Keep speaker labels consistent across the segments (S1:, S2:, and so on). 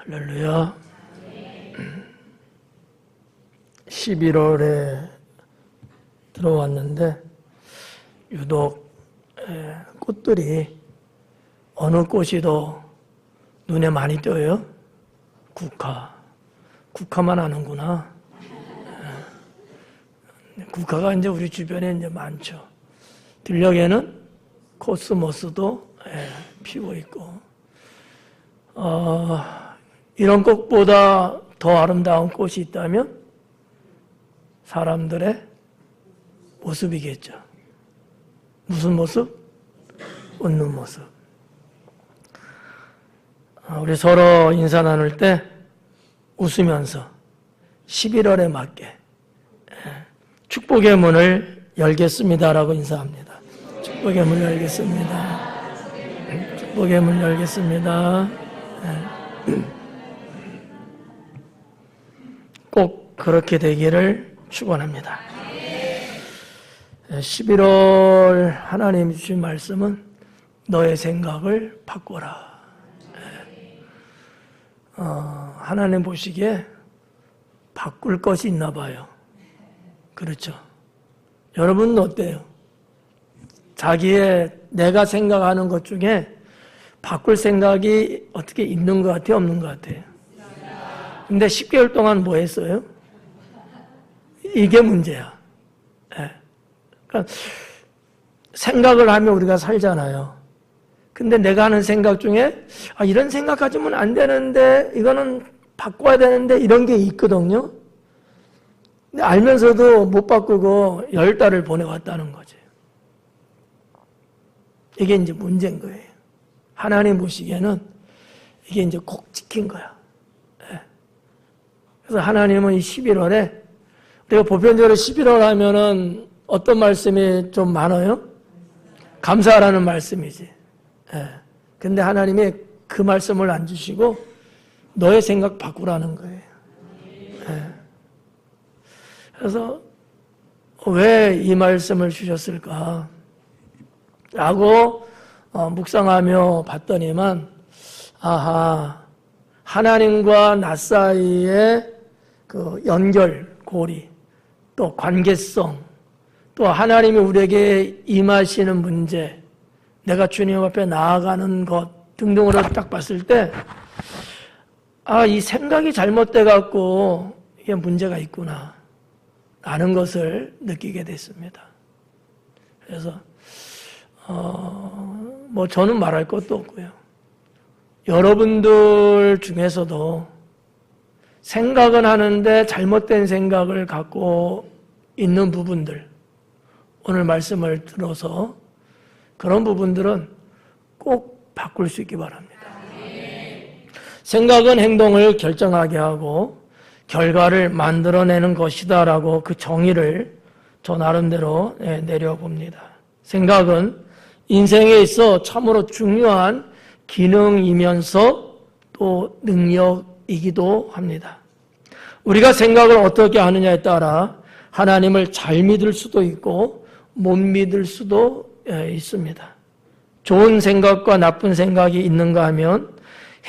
S1: 할렐루야. 11월에 들어왔는데 유독 꽃들이 어느 꽃이 더 눈에 많이 띄어요? 국화만 하는구나. 국화가 이제 우리 주변에 이제 많죠. 들녘에는 코스모스도 피고 있고, 이런 꽃보다 더 아름다운 꽃이 있다면 사람들의 모습이겠죠. 무슨 모습? 웃는 모습. 우리 서로 인사 나눌 때 웃으면서 11월에 맞게 축복의 문을 열겠습니다라고 인사합니다. 축복의 문을 열겠습니다. 축복의 문을 열겠습니다. 꼭 그렇게 되기를 축원합니다. 11월 하나님 주신 말씀은 너의 생각을 바꿔라. 하나님 보시기에 바꿀 것이 있나 봐요. 그렇죠? 여러분은 어때요? 내가 생각하는 것 중에 바꿀 생각이 어떻게 있는 것 같아요? 없는 것 같아요? 근데 10개월 동안 뭐 했어요? 이게 문제야. 그러니까 생각을 하면 우리가 살잖아요. 근데 내가 하는 생각 중에 이런 생각하지면 안 되는데 이거는 바꿔야 되는데 이런 게 있거든요. 근데 알면서도 못 바꾸고 10달을 보내왔다는 거지. 이게 이제 문제인 거예요. 하나님 보시기에는 이게 이제 꼭 지킨 거야. 그래서 하나님은 이 11월에 우리가 보편적으로 11월 하면은 어떤 말씀이 좀 많아요? 감사하라는 말씀이지. 근데 하나님이 그 말씀을 안 주시고 너의 생각 바꾸라는 거예요. 그래서 왜 이 말씀을 주셨을까? 라고 묵상하며 봤더니만 하나님과 나 사이의 그 연결고리, 또 관계성, 또 하나님이 우리에게 임하시는 문제, 내가 주님 앞에 나아가는 것 등등으로 딱 봤을 때 이 생각이 잘못돼 갖고 이게 문제가 있구나 라는 것을 느끼게 됐습니다. 그래서 저는 말할 것도 없고요. 여러분들 중에서도 생각은 하는데 잘못된 생각을 갖고 있는 부분들, 오늘 말씀을 들어서 그런 부분들은 꼭 바꿀 수 있기 바랍니다. 생각은 행동을 결정하게 하고 결과를 만들어내는 것이다라고 그 정의를 저 나름대로 내려봅니다. 생각은 인생에 있어 참으로 중요한 기능이면서 또 능력이기도 합니다. 우리가 생각을 어떻게 하느냐에 따라 하나님을 잘 믿을 수도 있고 못 믿을 수도 있습니다. 좋은 생각과 나쁜 생각이 있는가 하면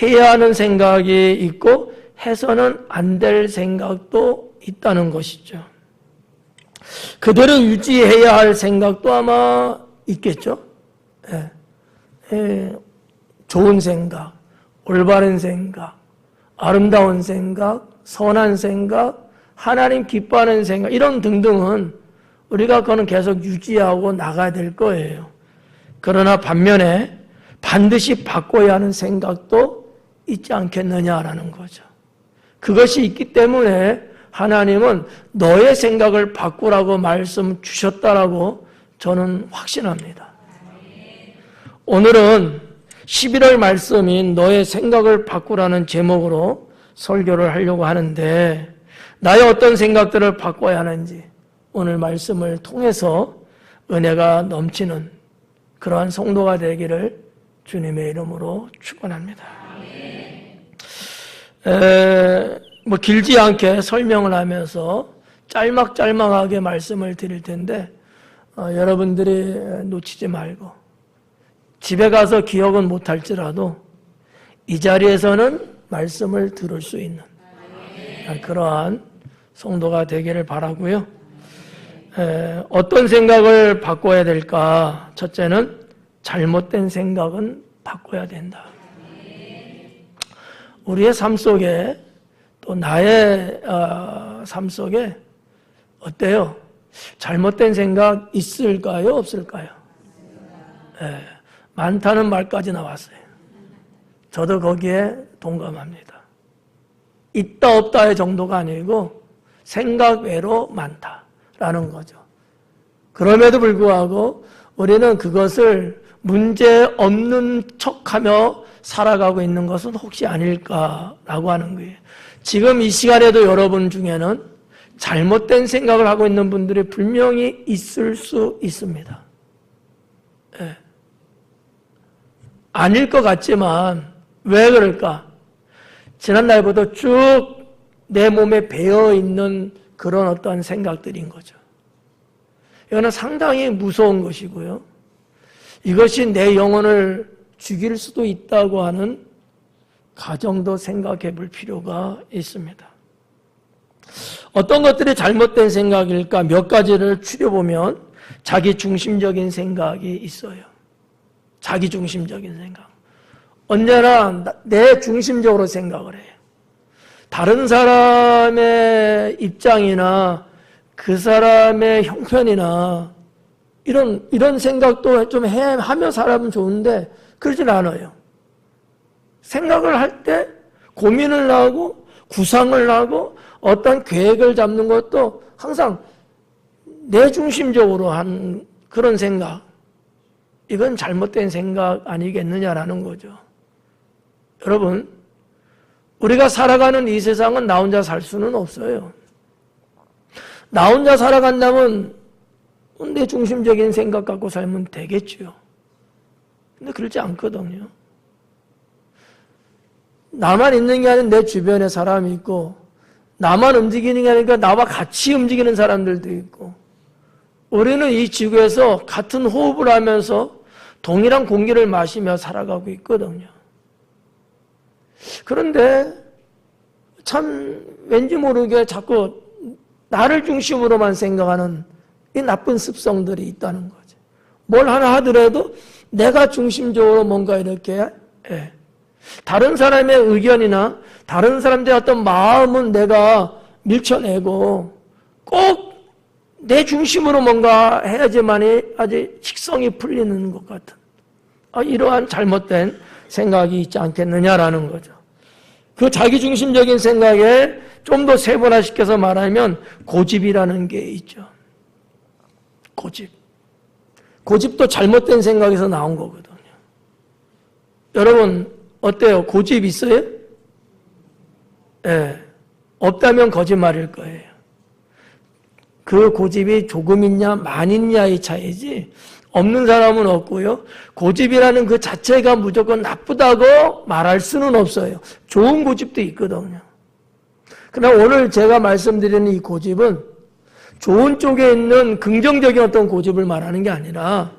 S1: 해야 하는 생각이 있고 해서는 안 될 생각도 있다는 것이죠. 그대로 유지해야 할 생각도 아마 있겠죠. 좋은 생각, 올바른 생각, 아름다운 생각, 선한 생각, 하나님 기뻐하는 생각, 이런 등등은 우리가 그거는 계속 유지하고 나가야 될 거예요. 그러나 반면에 반드시 바꿔야 하는 생각도 있지 않겠느냐라는 거죠. 그것이 있기 때문에 하나님은 너의 생각을 바꾸라고 말씀 주셨다라고 저는 확신합니다. 오늘은 11월 말씀인 너의 생각을 바꾸라는 제목으로 설교를 하려고 하는데 나의 어떤 생각들을 바꿔야 하는지 오늘 말씀을 통해서 은혜가 넘치는 그러한 성도가 되기를 주님의 이름으로 축원합니다. 길지 않게 설명을 하면서 짤막짤막하게 말씀을 드릴 텐데 여러분들이 놓치지 말고 집에 가서 기억은 못할지라도 이 자리에서는 말씀을 들을 수 있는 그러한 성도가 되기를 바라고요. 어떤 생각을 바꿔야 될까? 첫째는 잘못된 생각은 바꿔야 된다. 우리의 삶 속에 또 나의 삶 속에 어때요? 잘못된 생각 있을까요? 없을까요? 많다는 말까지 나왔어요. 저도 거기에 동감합니다. 있다 없다의 정도가 아니고 생각 외로 많다라는 거죠. 그럼에도 불구하고 우리는 그것을 문제 없는 척하며 살아가고 있는 것은 혹시 아닐까라고 하는 거예요. 지금 이 시간에도 여러분 중에는 잘못된 생각을 하고 있는 분들이 분명히 있을 수 있습니다. 아닐 것 같지만 왜 그럴까? 지난날부터 쭉 내 몸에 배어있는 그런 어떤 생각들인 거죠. 이거는 상당히 무서운 것이고요. 이것이 내 영혼을 죽일 수도 있다고 하는 가정도 생각해 볼 필요가 있습니다. 어떤 것들이 잘못된 생각일까? 몇 가지를 추려보면 자기 중심적인 생각이 있어요. 자기 중심적인 생각. 언제나 내 중심적으로 생각을 해요. 다른 사람의 입장이나 그 사람의 형편이나 이런 생각도 좀 하며 살아면 좋은데 그러진 않아요. 생각을 할 때 고민을 하고 구상을 하고 어떤 계획을 잡는 것도 항상 내 중심적으로 한 그런 생각. 이건 잘못된 생각 아니겠느냐라는 거죠. 여러분, 우리가 살아가는 이 세상은 나 혼자 살 수는 없어요. 나 혼자 살아간다면 내 중심적인 생각 갖고 살면 되겠죠. 근데 그렇지 않거든요. 나만 있는 게 아니라 내 주변에 사람이 있고 나만 움직이는 게 아니라 나와 같이 움직이는 사람들도 있고 우리는 이 지구에서 같은 호흡을 하면서 동일한 공기를 마시며 살아가고 있거든요. 그런데 참 왠지 모르게 자꾸 나를 중심으로만 생각하는 이 나쁜 습성들이 있다는 거죠. 뭘 하나 하더라도 내가 중심적으로 뭔가 이렇게 다른 사람의 의견이나 다른 사람들의 어떤 마음은 내가 밀쳐내고 꼭 내 중심으로 뭔가 해야지만이 아주 식성이 풀리는 것 같은 이러한 잘못된 생각이 있지 않겠느냐라는 거죠. 그 자기중심적인 생각에 좀 더 세분화시켜서 말하면 고집이라는 게 있죠. 고집도 잘못된 생각에서 나온 거거든요. 여러분 어때요? 고집 있어요? 없다면 거짓말일 거예요. 그 고집이 조금 있냐 많이 있냐의 차이지 없는 사람은 없고요. 고집이라는 그 자체가 무조건 나쁘다고 말할 수는 없어요. 좋은 고집도 있거든요. 그러나 오늘 제가 말씀드리는 이 고집은 좋은 쪽에 있는 긍정적인 어떤 고집을 말하는 게 아니라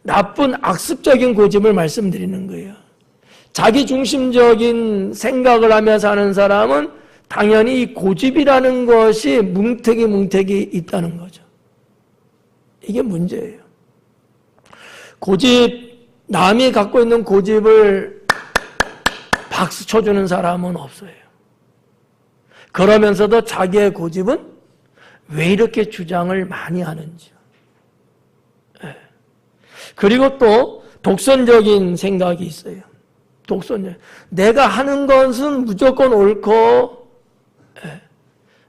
S1: 나쁜 악습적인 고집을 말씀드리는 거예요. 자기 중심적인 생각을 하며 사는 사람은 당연히 이 고집이라는 것이 뭉태기 있다는 거죠. 이게 문제예요. 고집, 남이 갖고 있는 고집을 박수 쳐주는 사람은 없어요. 그러면서도 자기의 고집은 왜 이렇게 주장을 많이 하는지요. 그리고 또 독선적인 생각이 있어요. 내가 하는 것은 무조건 옳고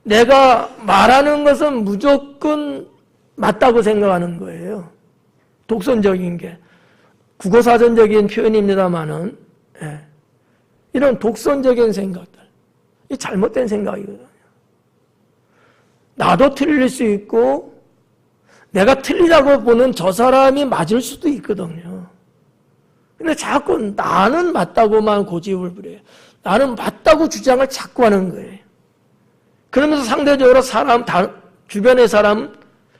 S1: 내가 말하는 것은 무조건 맞다고 생각하는 거예요. 독선적인 게 국어사전적인 표현입니다만은 이런 독선적인 생각들 이 잘못된 생각이거든요. 나도 틀릴 수 있고 내가 틀리다고 보는 저 사람이 맞을 수도 있거든요. 근데 자꾸 나는 맞다고만 고집을 부려요. 나는 맞다고 주장을 자꾸 하는 거예요. 그러면서 상대적으로 주변의 사람,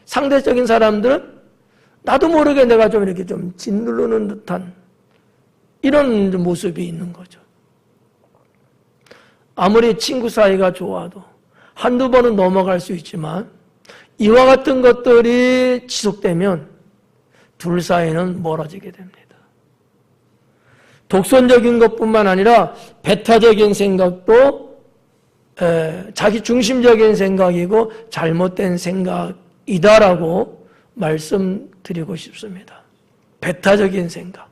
S1: 상대적인 사람들은 나도 모르게 내가 좀 이렇게 좀 짓누르는 듯한 이런 모습이 있는 거죠. 아무리 친구 사이가 좋아도 한두 번은 넘어갈 수 있지만 이와 같은 것들이 지속되면 둘 사이는 멀어지게 됩니다. 독선적인 것뿐만 아니라 배타적인 생각도 자기 중심적인 생각이고 잘못된 생각이다라고 말씀드리고 싶습니다. 배타적인 생각.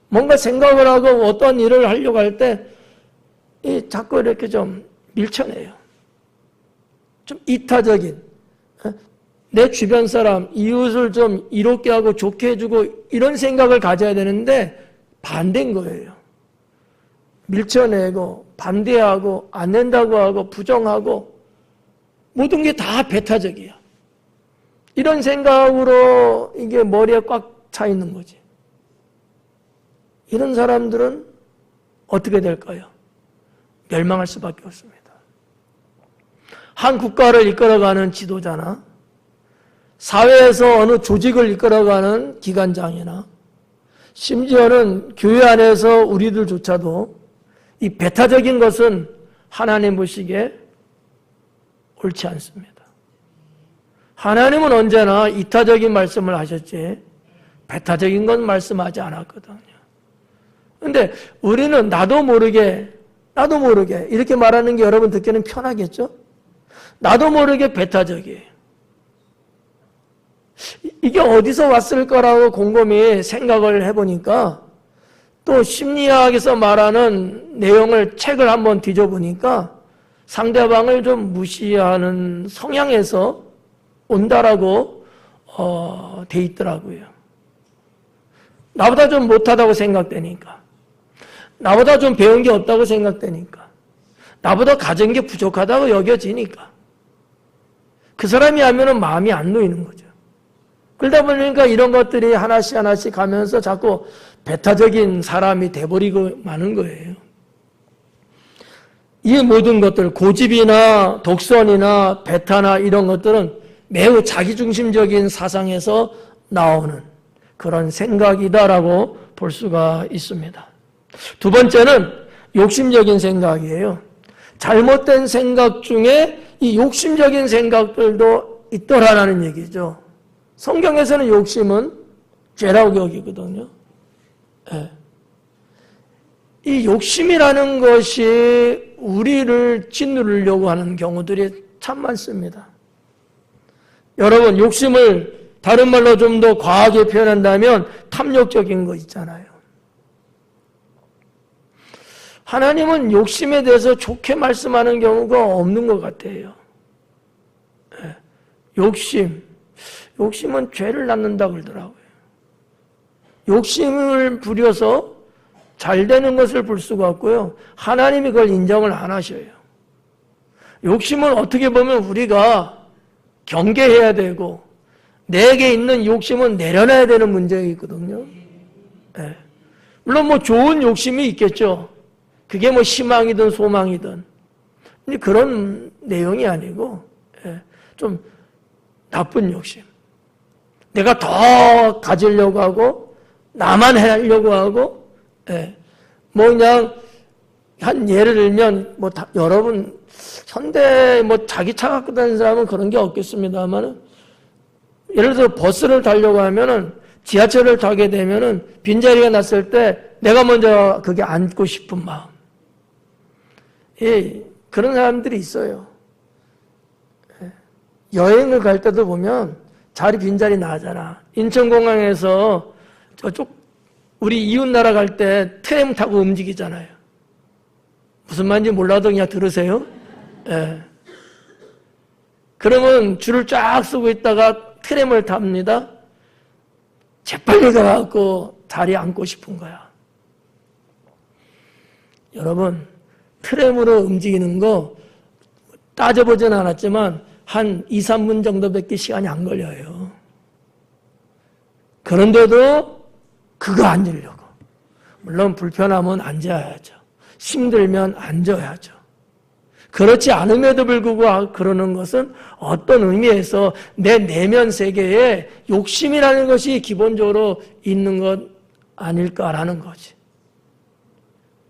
S1: 뭔가 생각을 하고 어떤 일을 하려고 할 때 자꾸 이렇게 좀 밀쳐내요. 좀 이타적인, 내 주변 사람, 이웃을 좀 이롭게 하고 좋게 해주고 이런 생각을 가져야 되는데 반대인 거예요. 밀쳐내고 반대하고 안 된다고 하고 부정하고 모든 게 다 배타적이야. 이런 생각으로 이게 머리에 꽉 차 있는 거지. 이런 사람들은 어떻게 될까요? 멸망할 수밖에 없습니다. 한 국가를 이끌어가는 지도자나 사회에서 어느 조직을 이끌어가는 기관장이나 심지어는 교회 안에서 우리들조차도 이 배타적인 것은 하나님 보시기에 옳지 않습니다. 하나님은 언제나 이타적인 말씀을 하셨지 배타적인 건 말씀하지 않았거든요. 그런데 우리는 나도 모르게 이렇게 말하는 게 여러분 듣기는 편하겠죠? 나도 모르게 배타적이에요. 이게 어디서 왔을 거라고 곰곰이 생각을 해보니까 또 심리학에서 말하는 내용을 책을 한번 뒤져보니까 상대방을 좀 무시하는 성향에서 온다라고 돼 있더라고요. 나보다 좀 못하다고 생각되니까, 나보다 좀 배운 게 없다고 생각되니까, 나보다 가진 게 부족하다고 여겨지니까 그 사람이 하면은 마음이 안 놓이는 거죠. 그러다 보니까 이런 것들이 하나씩 가면서 자꾸 배타적인 사람이 돼버리고 마는 거예요. 이 모든 것들, 고집이나 독선이나 배타나 이런 것들은 매우 자기중심적인 사상에서 나오는 그런 생각이다라고 볼 수가 있습니다. 두 번째는 욕심적인 생각이에요. 잘못된 생각 중에 이 욕심적인 생각들도 있더라라는 얘기죠. 성경에서는 욕심은 죄라고 여기거든요. 네. 이 욕심이라는 것이 우리를 짓누르려고 하는 경우들이 참 많습니다. 여러분, 욕심을 다른 말로 좀 더 과하게 표현한다면 탐욕적인 거 있잖아요. 하나님은 욕심에 대해서 좋게 말씀하는 경우가 없는 것 같아요. 네. 욕심은 죄를 낳는다고 그러더라고요. 욕심을 부려서 잘 되는 것을 볼 수가 없고요. 하나님이 그걸 인정을 안 하셔요. 욕심은 어떻게 보면 우리가 경계해야 되고 내게 있는 욕심은 내려놔야 되는 문제가 있거든요. 네. 물론 뭐 좋은 욕심이 있겠죠. 그게 뭐 희망이든 소망이든. 근데 그런 내용이 아니고 좀 나쁜 욕심. 내가 더 가지려고 하고 나만 하려고 하고 뭐 그냥 한 예를 들면 뭐 여러분 현대 뭐 자기 차 갖고 다니는 사람은 그런 게 없겠습니다만은 예를 들어 버스를 타려고 하면은 지하철을 타게 되면은 빈자리가 났을 때 내가 먼저 그게 앉고 싶은 마음. 그런 사람들이 있어요. 여행을 갈 때도 보면 자리 빈자리 나잖아. 인천공항에서 저쪽 우리 이웃나라 갈 때 트램 타고 움직이잖아요. 무슨 말인지 몰라도 그냥 들으세요. 그러면 줄을 쫙 서고 있다가 트램을 탑니다. 재빨리 가갖고 자리에 앉고 싶은 거야. 여러분, 트램으로 움직이는 거 따져보진 않았지만 한 2, 3분 정도밖에 시간이 안 걸려요. 그런데도 그거 앉으려고. 물론 불편하면 앉아야죠. 힘들면 앉아야죠. 그렇지 않음에도 불구하고 그러는 것은 어떤 의미에서 내 내면 세계에 욕심이라는 것이 기본적으로 있는 것 아닐까라는 거지.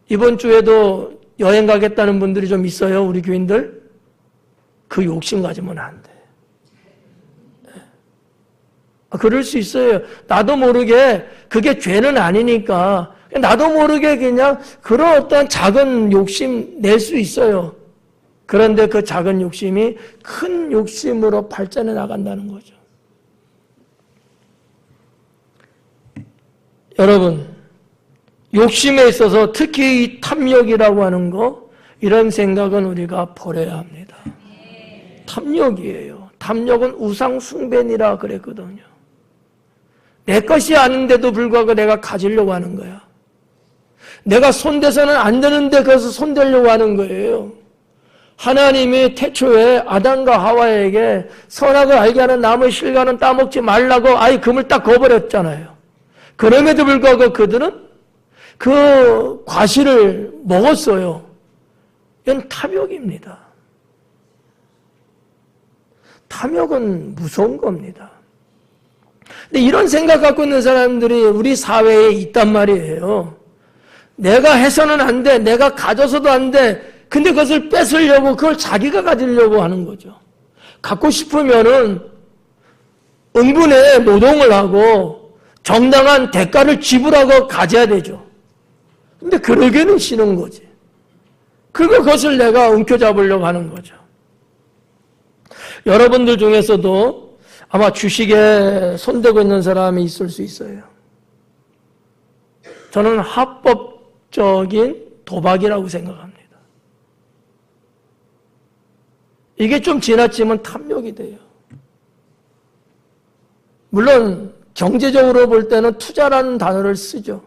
S1: 이번 주에도 여행 가겠다는 분들이 좀 있어요, 우리 교인들. 그 욕심 가지면 안 돼. 그럴 수 있어요. 나도 모르게 그게 죄는 아니니까 나도 모르게 그냥 그런 어떤 작은 욕심 낼 수 있어요. 그런데 그 작은 욕심이 큰 욕심으로 발전해 나간다는 거죠. 여러분, 욕심에 있어서 특히 이 탐욕이라고 하는 거, 이런 생각은 우리가 버려야 합니다. 탐욕이에요. 탐욕은 우상 숭배니라 그랬거든요. 내 것이 아닌데도 불구하고 내가 가지려고 하는 거야. 내가 손대서는 안 되는데 그래서 손대려고 하는 거예요. 하나님이 태초에 아담과 하와에게 선악을 알게 하는 나무의 실과는 따먹지 말라고 아예 금을 딱 거버렸잖아요. 그럼에도 불구하고 그들은 그 과실을 먹었어요. 이건 탐욕입니다. 탐욕은 무서운 겁니다. 근데 이런 생각 갖고 있는 사람들이 우리 사회에 있단 말이에요. 내가 해서는 안 돼. 내가 가져서도 안 돼. 근데 그것을 뺏으려고 그걸 자기가 가지려고 하는 거죠. 갖고 싶으면은 응분의 노동을 하고 정당한 대가를 지불하고 가져야 되죠. 근데 그러기는 싫은 거지. 그것을 내가 움켜잡으려고 하는 거죠. 여러분들 중에서도 아마 주식에 손대고 있는 사람이 있을 수 있어요. 저는 합법적인 도박이라고 생각합니다. 이게 좀 지나치면 탐욕이 돼요. 물론 경제적으로 볼 때는 투자라는 단어를 쓰죠.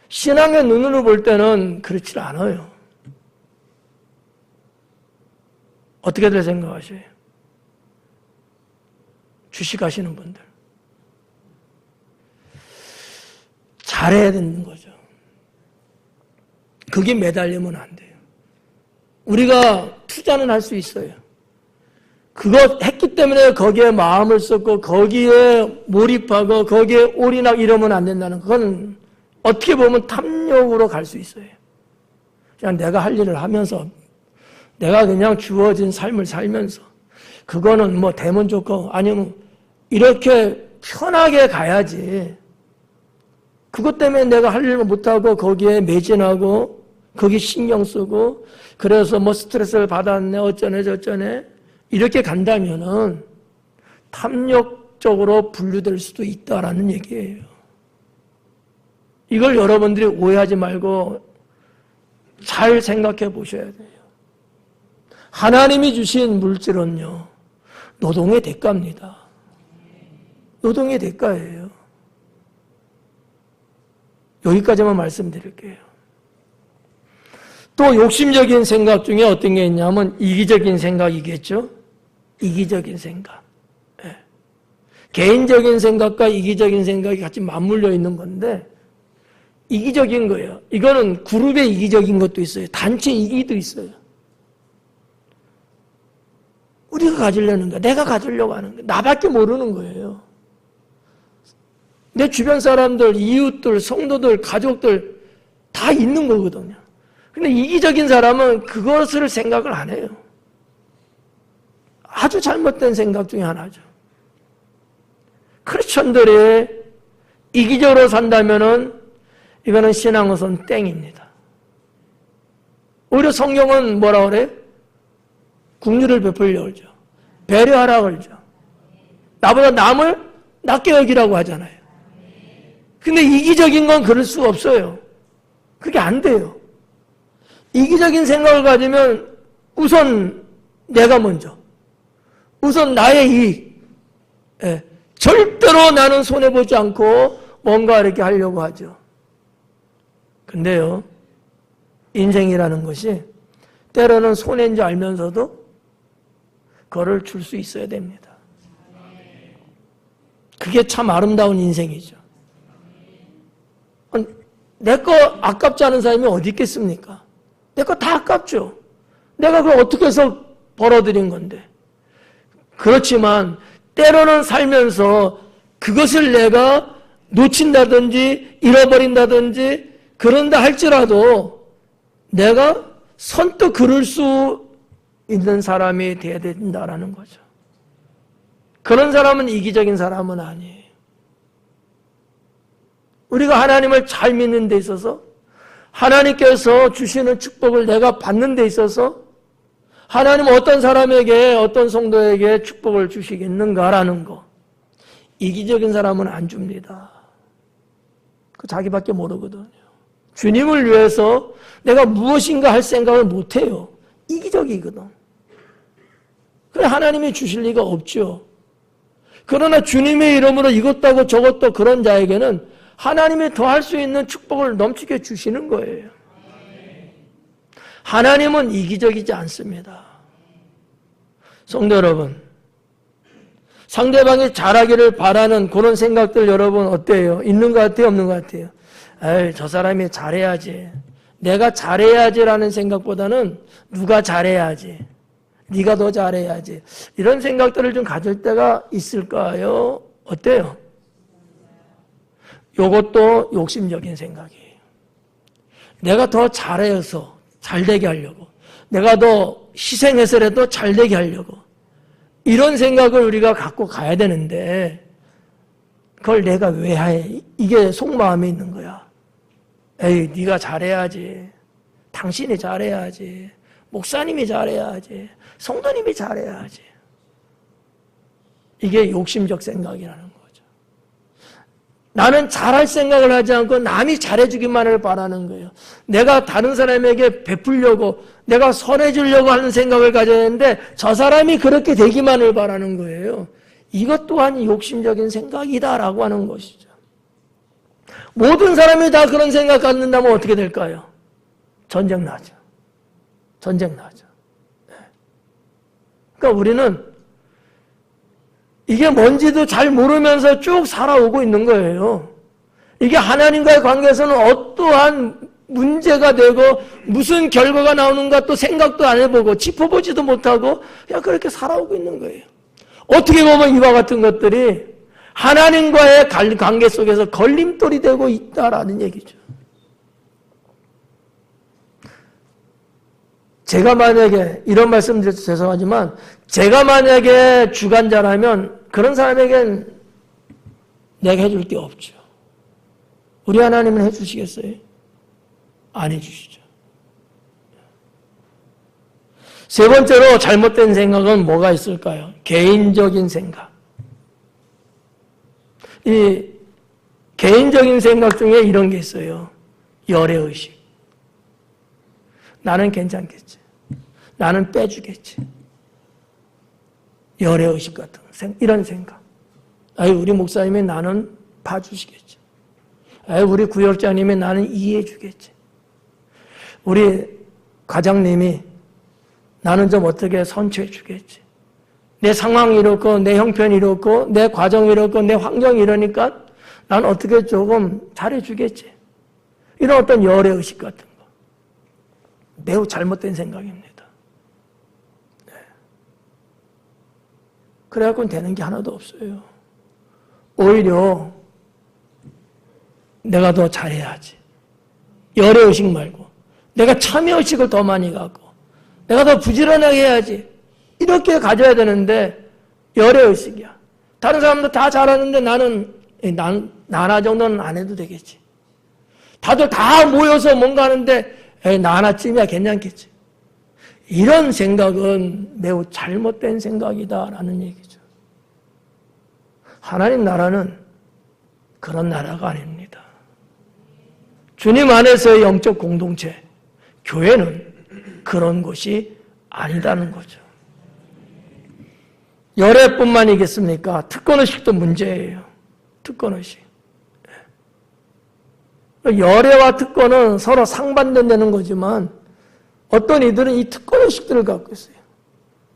S1: 신앙의 눈으로 볼 때는 그렇지 않아요. 어떻게들 생각하세요? 주식하시는 분들. 잘해야 되는 거죠. 그게 매달리면 안 돼요. 우리가 투자는 할 수 있어요. 그거 했기 때문에 거기에 마음을 쏟고 거기에 몰입하고 거기에 올인하고 이러면 안 된다는 그건 어떻게 보면 탐욕으로 갈 수 있어요. 그냥 내가 할 일을 하면서 내가 그냥 주어진 삶을 살면서 그거는 뭐 되면 좋고 아니면 이렇게 편하게 가야지. 그것 때문에 내가 할 일을 못하고 거기에 매진하고 거기 신경 쓰고 그래서 뭐 스트레스를 받았네 어쩌네 저쩌네 이렇게 간다면은 탐욕적으로 분류될 수도 있다라는 얘기예요. 이걸 여러분들이 오해하지 말고 잘 생각해 보셔야 돼요. 하나님이 주신 물질은요, 노동의 대가입니다. 노동의 대가예요. 여기까지만 말씀드릴게요. 또 욕심적인 생각 중에 어떤 게 있냐면 이기적인 생각이겠죠. 이기적인 생각. 네. 개인적인 생각과 이기적인 생각이 같이 맞물려 있는 건데 이기적인 거예요. 이거는 그룹의 이기적인 것도 있어요. 단체 이기도 있어요. 우리가 가지려는 거야. 내가 가지려고 하는 거야. 나밖에 모르는 거예요. 내 주변 사람들, 이웃들, 성도들, 가족들 다 있는 거거든요. 근데 이기적인 사람은 그것을 생각을 안 해요. 아주 잘못된 생각 중에 하나죠. 크리스천들이 이기적으로 산다면은 이거는 신앙으로서는 땡입니다. 오히려 성경은 뭐라 그래요? 긍휼을 베풀려 그러죠. 배려하라 그러죠. 나보다 남을 낮게 여기라고 하잖아요. 근데 이기적인 건 그럴 수가 없어요. 그게 안 돼요. 이기적인 생각을 가지면 우선 내가 먼저, 우선 나의 이익, 절대로 나는 손해보지 않고 뭔가 이렇게 하려고 하죠. 근데요, 인생이라는 것이 때로는 손해인 줄 알면서도 그거를 줄 수 있어야 됩니다. 그게 참 아름다운 인생이죠. 내 거 아깝지 않은 사람이 어디 있겠습니까? 내 거 다 아깝죠. 내가 그걸 어떻게 해서 벌어들인 건데. 그렇지만 때로는 살면서 그것을 내가 놓친다든지 잃어버린다든지 그런다 할지라도 내가 선뜻 그럴 수 있는 사람이 되어야 된다라는 거죠. 그런 사람은 이기적인 사람은 아니에요. 우리가 하나님을 잘 믿는 데 있어서 하나님께서 주시는 축복을 내가 받는 데 있어서 하나님은 어떤 사람에게 어떤 성도에게 축복을 주시겠는가라는 거. 이기적인 사람은 안 줍니다. 그 자기밖에 모르거든요. 주님을 위해서 내가 무엇인가 할 생각을 못해요. 이기적이거든. 그래 하나님이 주실 리가 없죠. 그러나 주님의 이름으로 이것도 하고 저것도 그런 자에게는 하나님이 더 할 수 있는 축복을 넘치게 주시는 거예요. 하나님은 이기적이지 않습니다. 성도 여러분, 상대방이 잘하기를 바라는 그런 생각들 여러분 어때요? 있는 것 같아요? 없는 것 같아요? 에이, 저 사람이 잘해야지. 내가 잘해야지라는 생각보다는 누가 잘해야지. 네가 더 잘해야지. 이런 생각들을 좀 가질 때가 있을까요? 어때요? 이것도 욕심적인 생각이에요. 내가 더 잘해서 잘되게 하려고, 내가 더 희생해서라도 잘되게 하려고, 이런 생각을 우리가 갖고 가야 되는데 그걸 내가 왜 해? 이게 속마음에 있는 거야. 에이, 네가 잘해야지. 당신이 잘해야지. 목사님이 잘해야지. 성도님이 잘해야지. 이게 욕심적 생각이라는 거죠. 나는 잘할 생각을 하지 않고 남이 잘해주기만을 바라는 거예요. 내가 다른 사람에게 베풀려고, 내가 선해주려고 하는 생각을 가져야 하는데 저 사람이 그렇게 되기만을 바라는 거예요. 이것 또한 욕심적인 생각이다라고 하는 것이죠. 모든 사람이 다 그런 생각 갖는다면 어떻게 될까요? 전쟁 나죠. 전쟁 나죠. 그러니까 우리는 이게 뭔지도 잘 모르면서 쭉 살아오고 있는 거예요. 이게 하나님과의 관계에서는 어떠한 문제가 되고 무슨 결과가 나오는가 또 생각도 안 해보고 짚어보지도 못하고 그냥 그렇게 살아오고 있는 거예요. 어떻게 보면 이와 같은 것들이 하나님과의 관계 속에서 걸림돌이 되고 있다라는 얘기죠. 제가 만약에 이런 말씀 드려서 죄송하지만 제가 만약에 주관자라면 그런 사람에겐 내가 해줄 게 없죠. 우리 하나님은 해주시겠어요? 안 해주시죠. 세 번째로 잘못된 생각은 뭐가 있을까요? 개인적인 생각. 이 개인적인 생각 중에 이런 게 있어요. 열애의식. 나는 괜찮겠지. 나는 빼주겠지. 열애의식 같은 이런 생각. 아유, 우리 목사님이 나는 봐주시겠지. 아유, 우리 구역장님이 나는 이해해주겠지. 우리 과장님이 나는 좀 어떻게 선처해주겠지. 내 상황이 이렇고 내 형편이 이렇고 내 과정이 이렇고 내 환경이 이러니까 난 어떻게 조금 잘해주겠지. 이런 어떤 열애의식 같은 거. 매우 잘못된 생각입니다. 네. 그래갖고는 되는 게 하나도 없어요. 오히려 내가 더 잘해야지. 열애의식 말고 내가 참여의식을 더 많이 갖고 내가 더 부지런하게 해야지. 이렇게 가져야 되는데 열애의식이야. 다른 사람들 다 잘하는데 나나 정도는 안 해도 되겠지. 다들 다 모여서 뭔가 하는데 나 하나쯤이야 괜찮겠지. 이런 생각은 매우 잘못된 생각이다라는 얘기죠. 하나님 나라는 그런 나라가 아닙니다. 주님 안에서의 영적 공동체, 교회는 그런 곳이 아니다는 거죠. 열애뿐만이겠습니까? 특권의식도 문제예요. 특권의식. 열애와 특권은 서로 상반되는 거지만 어떤 이들은 이 특권의식들을 갖고 있어요.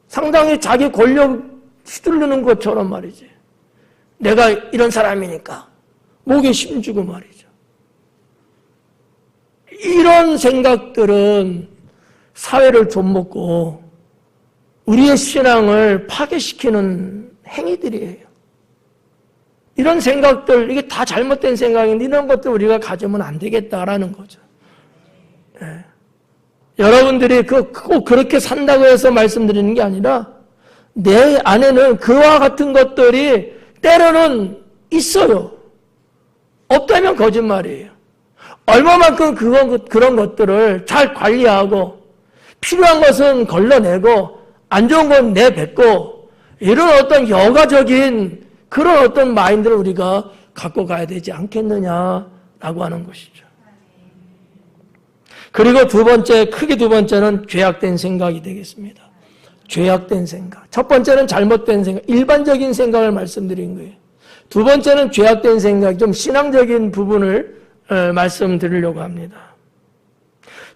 S1: 상당히 자기 권력 휘두르는 것처럼 말이지. 내가 이런 사람이니까 목에 힘주고 말이죠. 이런 생각들은 사회를 좀먹고 우리의 신앙을 파괴시키는 행위들이에요. 이런 생각들, 이게 다 잘못된 생각인데 이런 것들 우리가 가지면 안 되겠다라는 거죠. 네. 여러분들이 꼭 그렇게 산다고 해서 말씀드리는 게 아니라 내 안에는 그와 같은 것들이 때로는 있어요. 없다면 거짓말이에요. 얼마만큼 그런 것들을 잘 관리하고 필요한 것은 걸러내고 안 좋은 건 내뱉고 이런 어떤 여가적인 그런 어떤 마인드를 우리가 갖고 가야 되지 않겠느냐라고 하는 것이죠. 그리고 크게 두 번째는 죄악된 생각이 되겠습니다. 죄악된 생각. 첫 번째는 잘못된 생각, 일반적인 생각을 말씀드린 거예요. 두 번째는 죄악된 생각, 좀 신앙적인 부분을 말씀드리려고 합니다.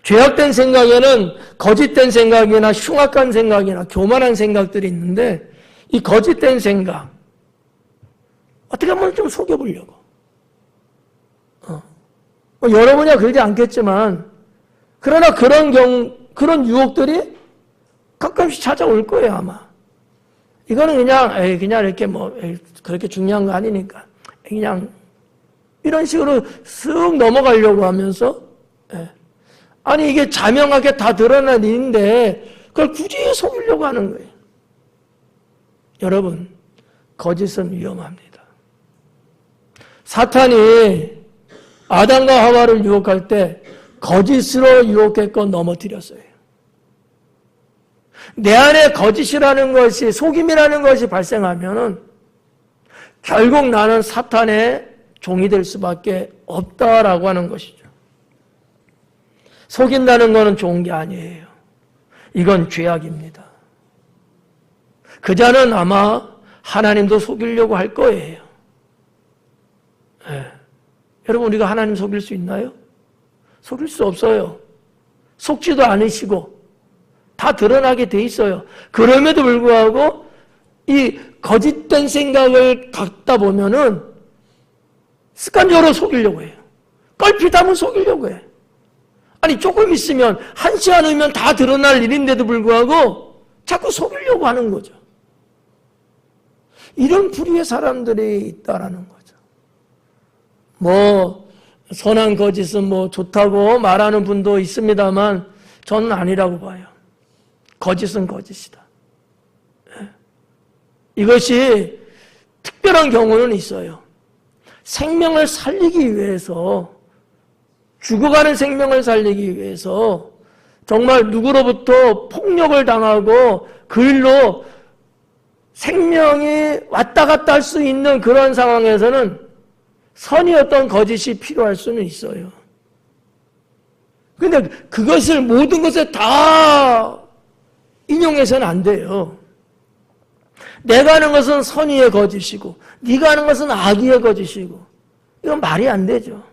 S1: 죄악된 생각에는 거짓된 생각이나 흉악한 생각이나 교만한 생각들이 있는데 이 거짓된 생각, 어떻게 보면 좀 속여보려고. 여러분이야 그러지 않겠지만 그러나 그런 유혹들이 가끔씩 찾아올 거예요, 아마. 이거는 그냥 이렇게 그렇게 중요한 거 아니니까. 그냥 이런 식으로 쓱 넘어가려고 하면서, 아니, 이게 자명하게 다 드러난 일인데, 그걸 굳이 속이려고 하는 거예요. 여러분, 거짓은 위험합니다. 사탄이 아담과 하와를 유혹할 때, 거짓으로 유혹했고 넘어뜨렸어요. 내 안에 거짓이라는 것이, 속임이라는 것이 발생하면은 결국 나는 사탄의 종이 될 수밖에 없다라고 하는 것이죠. 속인다는 것은 좋은 게 아니에요. 이건 죄악입니다. 그 자는 아마 하나님도 속이려고 할 거예요. 여러분, 우리가 하나님 속일 수 있나요? 속일 수 없어요. 속지도 않으시고 다 드러나게 돼 있어요. 그럼에도 불구하고 이 거짓된 생각을 갖다 보면은 습관적으로 속이려고 해요. 껄핏하면 속이려고 해. 아니 조금 있으면 한 시간 후면 다 드러날 일인데도 불구하고 자꾸 속이려고 하는 거죠. 이런 부류의 사람들이 있다라는 거죠. 선한 거짓은 좋다고 말하는 분도 있습니다만 저는 아니라고 봐요. 거짓은 거짓이다. 이것이 특별한 경우는 있어요. 생명을 살리기 위해서, 죽어가는 생명을 살리기 위해서 정말 누구로부터 폭력을 당하고 그 일로 생명이 왔다 갔다 할 수 있는 그런 상황에서는 선이었던 거짓이 필요할 수는 있어요. 근데 그것을 모든 것에 다 인용해서는 안 돼요. 내가 하는 것은 선의의 거짓이고 네가 하는 것은 악의의 거짓이고 이건 말이 안 되죠.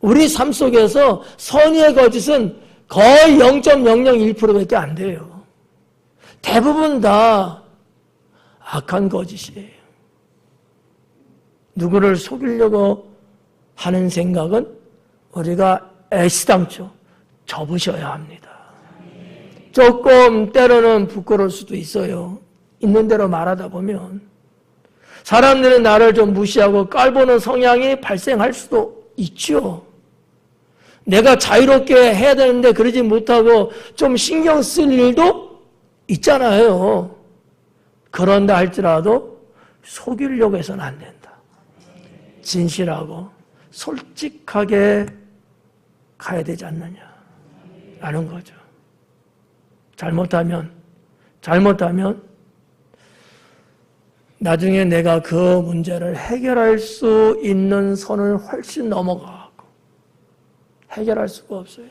S1: 우리 삶 속에서 선의의 거짓은 거의 0.001%밖에 안 돼요. 대부분 다 악한 거짓이에요. 누구를 속이려고 하는 생각은 우리가 애시당초 접으셔야 합니다. 조금 때로는 부끄러울 수도 있어요. 있는 대로 말하다 보면 사람들은 나를 좀 무시하고 깔보는 성향이 발생할 수도 있죠. 내가 자유롭게 해야 되는데 그러지 못하고 좀 신경 쓸 일도 있잖아요. 그런다 할지라도 속이려고 해서는 안 된다. 진실하고 솔직하게 가야 되지 않느냐라는 거죠. 잘못하면 나중에 내가 그 문제를 해결할 수 있는 선을 훨씬 넘어가고 해결할 수가 없어요.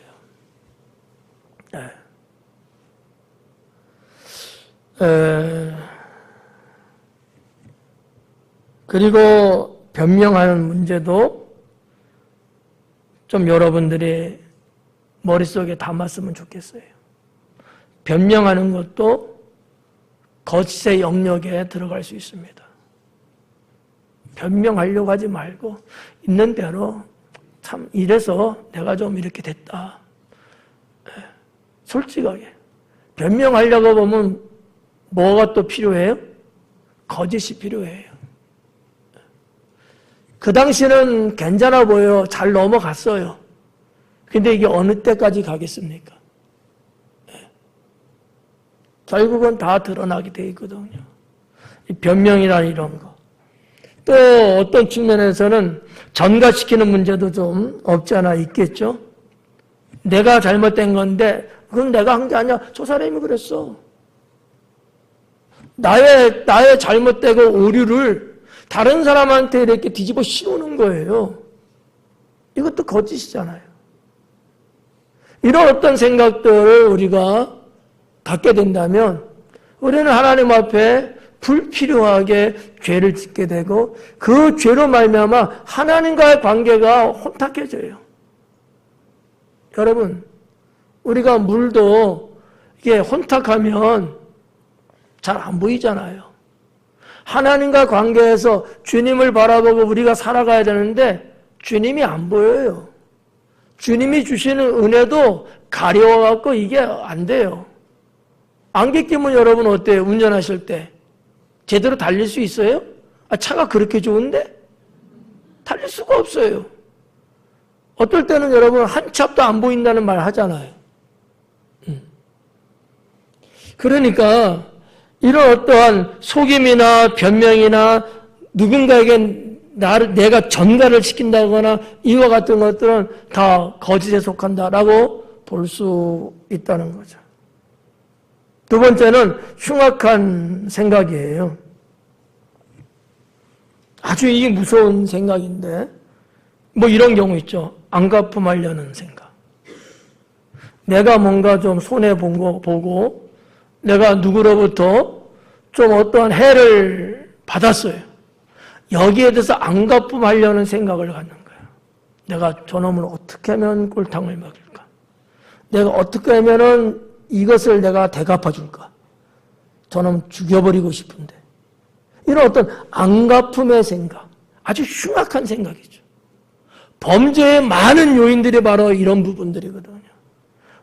S1: 그리고 변명하는 문제도 좀 여러분들이 머릿속에 담았으면 좋겠어요. 변명하는 것도 거짓의 영역에 들어갈 수 있습니다. 변명하려고 하지 말고 있는 대로 참 이래서 내가 좀 이렇게 됐다. 솔직하게. 변명하려고 보면 뭐가 또 필요해요? 거짓이 필요해요. 그 당시는 괜찮아 보여. 잘 넘어갔어요. 근데 이게 어느 때까지 가겠습니까? 결국은 다 드러나게 돼 있거든요. 이 변명이나 이런 거. 또 어떤 측면에서는 전가시키는 문제도 좀 없지 않아 있겠죠. 내가 잘못된 건데 그건 내가 한 게 아니야. 저 사람이 그랬어. 나의 잘못되고 오류를 다른 사람한테 이렇게 뒤집어 씌우는 거예요. 이것도 거짓이잖아요. 이런 어떤 생각들을 우리가 갖게 된다면 우리는 하나님 앞에 불필요하게 죄를 짓게 되고 그 죄로 말미암아 하나님과의 관계가 혼탁해져요. 여러분, 우리가 물도 이게 혼탁하면 잘 안 보이잖아요. 하나님과 관계에서 주님을 바라보고 우리가 살아가야 되는데 주님이 안 보여요. 주님이 주시는 은혜도 가려워갖고 이게 안 돼요. 안개 끼면 여러분 어때요? 운전하실 때 제대로 달릴 수 있어요? 차가 그렇게 좋은데? 달릴 수가 없어요. 어떨 때는 여러분 한 치 앞도 안 보인다는 말 하잖아요. 그러니까 이런 어떠한 속임이나 변명이나 누군가에게 내가 전가를 시킨다거나 이와 같은 것들은 다 거짓에 속한다라고 볼 수 있다는 거죠. 두 번째는 흉악한 생각이에요. 아주 이게 무서운 생각인데 뭐 이런 경우 있죠. 안갚음하려는 생각. 내가 뭔가 좀 손해본 거 보고 내가 누구로부터 좀 어떠한 해를 받았어요. 여기에 대해서 안갚음하려는 생각을 갖는 거예요. 내가 저놈을 어떻게 하면 꼴탕을 먹일까? 내가 어떻게 하면은 이것을 내가 대갚아줄까? 저놈 죽여버리고 싶은데. 이런 어떤 안갚음의 생각, 아주 흉악한 생각이죠. 범죄의 많은 요인들이 바로 이런 부분들이거든요.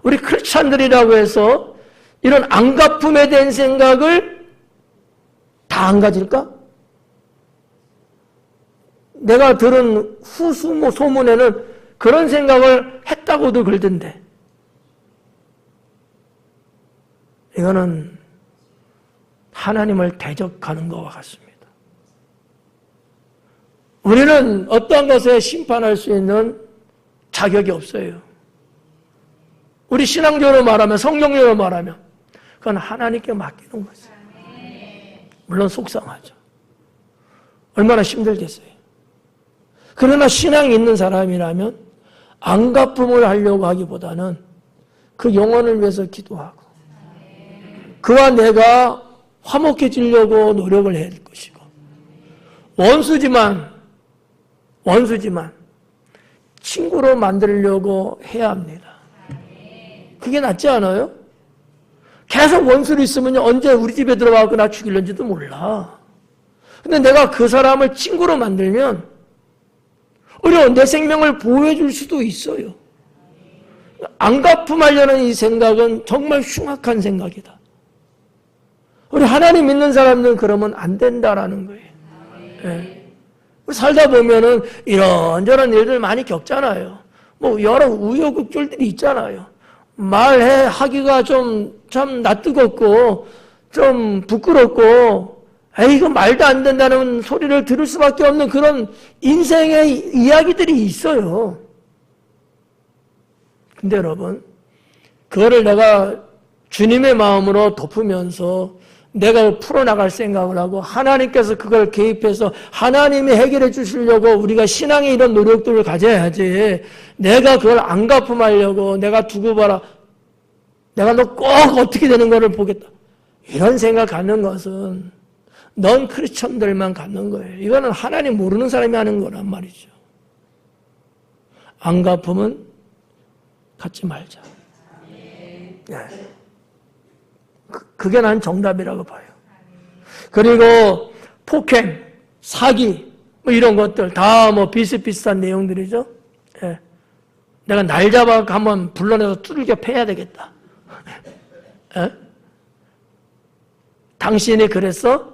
S1: 우리 크리스찬들이라고 해서 이런 안갚음에 대한 생각을 다 안 가질까? 내가 들은 소문에는 그런 생각을 했다고도 그러던데. 이거는 하나님을 대적하는 것과 같습니다. 우리는 어떠한 것에 심판할 수 있는 자격이 없어요. 우리 신앙적으로 말하면, 성경적으로 말하면 그건 하나님께 맡기는 거죠. 물론 속상하죠. 얼마나 힘들겠어요. 그러나 신앙이 있는 사람이라면 안갚음을 하려고 하기보다는 그 영혼을 위해서 기도하고 그와 내가 화목해지려고 노력을 해야 될 것이고 원수지만 친구로 만들려고 해야 합니다. 그게 낫지 않아요? 계속 원수로 있으면 언제 우리 집에 들어와서 나 죽일는지도 몰라. 근데 내가 그 사람을 친구로 만들면 오히려 내 생명을 보호해 줄 수도 있어요. 안갚음하려는 이 생각은 정말 흉악한 생각이다. 우리 하나님 믿는 사람들은 그러면 안 된다라는 거예요. 네. 살다 보면은 이런저런 일들 많이 겪잖아요. 뭐 여러 우여곡절들이 있잖아요. 말하기가 참 낯뜨겁고 좀 부끄럽고 이거 말도 안 된다는 소리를 들을 수밖에 없는 그런 인생의 이야기들이 있어요. 근데 여러분, 그거를 내가 주님의 마음으로 덮으면서 내가 풀어나갈 생각을 하고 하나님께서 그걸 개입해서 하나님이 해결해 주시려고 우리가 신앙의 이런 노력들을 가져야지. 내가 그걸 안갚음하려고 내가 두고 봐라. 내가 너 꼭 어떻게 되는 거를 보겠다. 이런 생각 갖는 것은 넌 크리스천들만 갖는 거예요. 이거는 하나님 모르는 사람이 하는 거란 말이죠. 안갚음은 갖지 말자. 네. 그게 난 정답이라고 봐요. 그리고 폭행, 사기 뭐 이런 것들 다 뭐 비슷비슷한 내용들이죠. 예. 내가 날 잡아 한번 불러내서 두들겨 패야 되겠다. 예? 당신이 그랬어?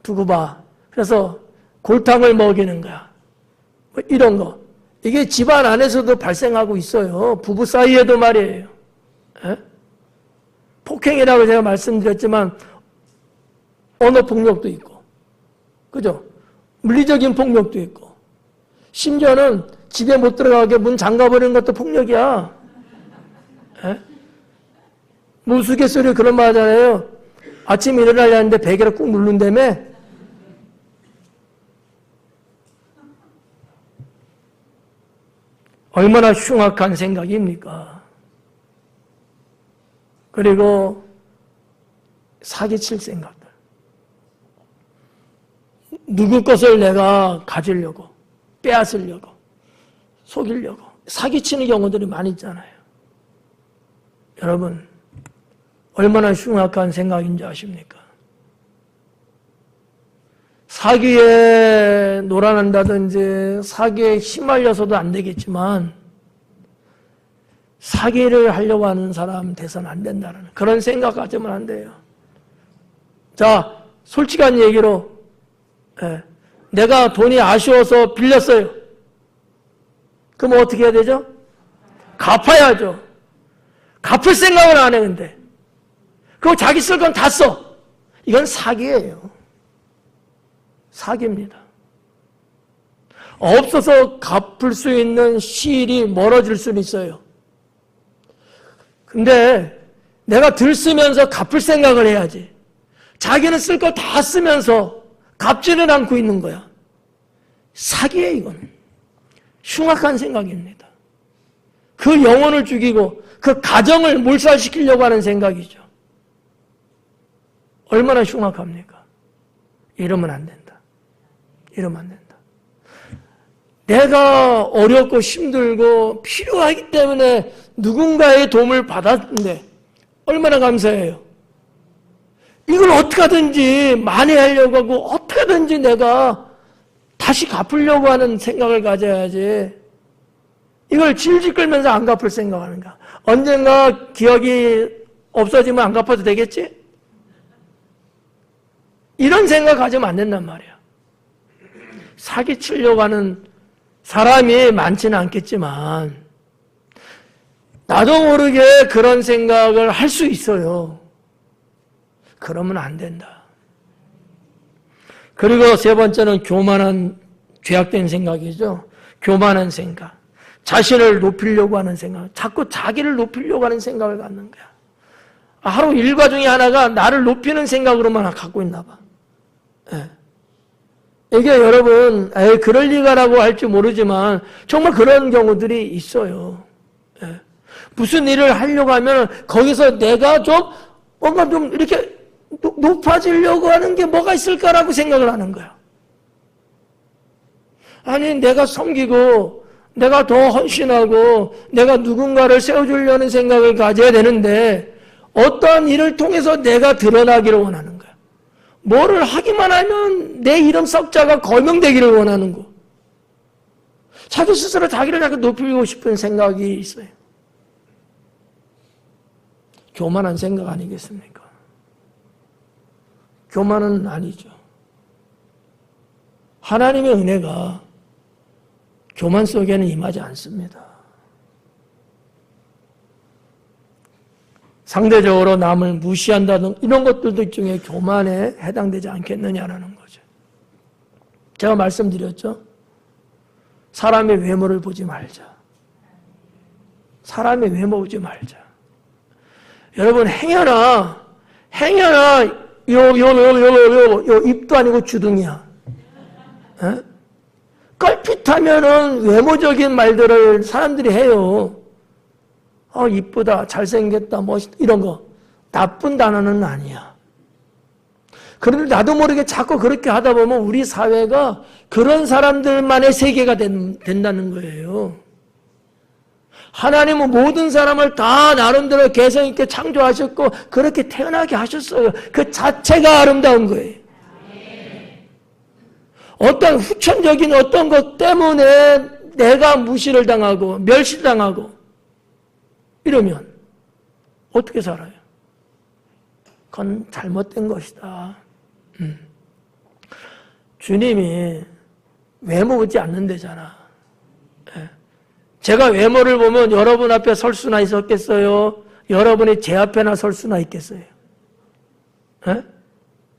S1: 두고 봐. 그래서 골탕을 먹이는 거야. 뭐 이런 거. 이게 집안 안에서도 발생하고 있어요. 부부 사이에도 말이에요. 예? 폭행이라고 제가 말씀드렸지만 언어 폭력도 있고, 그죠? 물리적인 폭력도 있고, 심지어는 집에 못 들어가게 문 잠가버리는 것도 폭력이야. 에? 뭐 우스갯소리로 그런 말 하잖아요. 아침에 일어나려 하는데 베개를 꾹 누른다며. 얼마나 흉악한 생각입니까? 그리고 사기칠 생각들. 누구 것을 내가 가지려고, 빼앗으려고, 속이려고 사기치는 경우들이 많이 있잖아요. 여러분, 얼마나 흉악한 생각인지 아십니까? 사기에 놀아난다든지 사기에 휘말려서도 안 되겠지만 사기를 하려고 하는 사람 돼서는 안 된다는 그런 생각 가지면 안 돼요. 자, 솔직한 얘기로 내가 돈이 아쉬워서 빌렸어요. 그럼 어떻게 해야 되죠? 갚아야죠. 갚을 생각을 안 해, 근데. 그거 자기 쓸 건 다 써. 이건 사기예요. 사기입니다. 없어서 갚을 수 있는 시일이 멀어질 수는 있어요. 근데 내가 들쓰면서 갚을 생각을 해야지. 자기는 쓸 거 다 쓰면서 갚지는 않고 있는 거야. 사기예요, 이건. 흉악한 생각입니다. 그 영혼을 죽이고 그 가정을 몰살시키려고 하는 생각이죠. 얼마나 흉악합니까? 이러면 안 된다. 이러면 안 된다. 내가 어렵고 힘들고 필요하기 때문에 누군가의 도움을 받았는데 얼마나 감사해요. 이걸 어떻게 하든지 만회하려고 하고 어떻게든지 내가 다시 갚으려고 하는 생각을 가져야지. 이걸 질질 끌면서 안 갚을 생각하는가. 언젠가 기억이 없어지면 안 갚아도 되겠지? 이런 생각 가지면 안 된단 말이야. 사기치려고 하는 사람이 많지는 않겠지만 나도 모르게 그런 생각을 할 수 있어요. 그러면 안 된다. 그리고 세 번째는 교만한 죄악된 생각이죠. 교만한 생각. 자신을 높이려고 하는 생각. 자꾸 자기를 높이려고 하는 생각을 갖는 거야. 하루 일과 중에 하나가 나를 높이는 생각으로만 갖고 있나 봐. 예. 이게 여러분 그럴 리가라고 할지 모르지만 정말 그런 경우들이 있어요. 예. 무슨 일을 하려고 하면 거기서 내가 좀 뭔가 좀 이렇게 높아지려고 하는 게 뭐가 있을까라고 생각을 하는 거야. 아니 내가 섬기고 내가 더 헌신하고 내가 누군가를 세워주려는 생각을 가져야 되는데 어떠한 일을 통해서 내가 드러나기를 원하는 거야. 뭐를 하기만 하면 내 이름 석자가 거명되기를 원하는 거. 자기 스스로 자기를 자꾸 높이고 싶은 생각이 있어요. 교만한 생각 아니겠습니까? 교만은 아니죠. 하나님의 은혜가 교만 속에는 임하지 않습니다. 상대적으로 남을 무시한다든 이런 것들도 일종의 교만에 해당되지 않겠느냐라는 거죠. 제가 말씀드렸죠. 사람의 외모를 보지 말자. 사람의 외모 보지 말자. 여러분 행여나 요 입도 아니고 주둥이야. 에? 껄핏하면은 외모적인 말들을 사람들이 해요. 이쁘다, 잘생겼다, 멋있다, 이런 거. 나쁜 단어는 아니야. 그런데 나도 모르게 자꾸 그렇게 하다 보면 우리 사회가 그런 사람들만의 세계가 된다는 거예요. 하나님은 모든 사람을 다 나름대로 개성 있게 창조하셨고 그렇게 태어나게 하셨어요. 그 자체가 아름다운 거예요. 어떤 후천적인 어떤 것 때문에 내가 무시를 당하고 멸시당하고 이러면 어떻게 살아요? 그건 잘못된 것이다. 주님이 외모 보지 않는다잖아. 제가 외모를 보면 여러분 앞에 설 수나 있었겠어요? 여러분이 제 앞에나 설 수나 있겠어요? 에?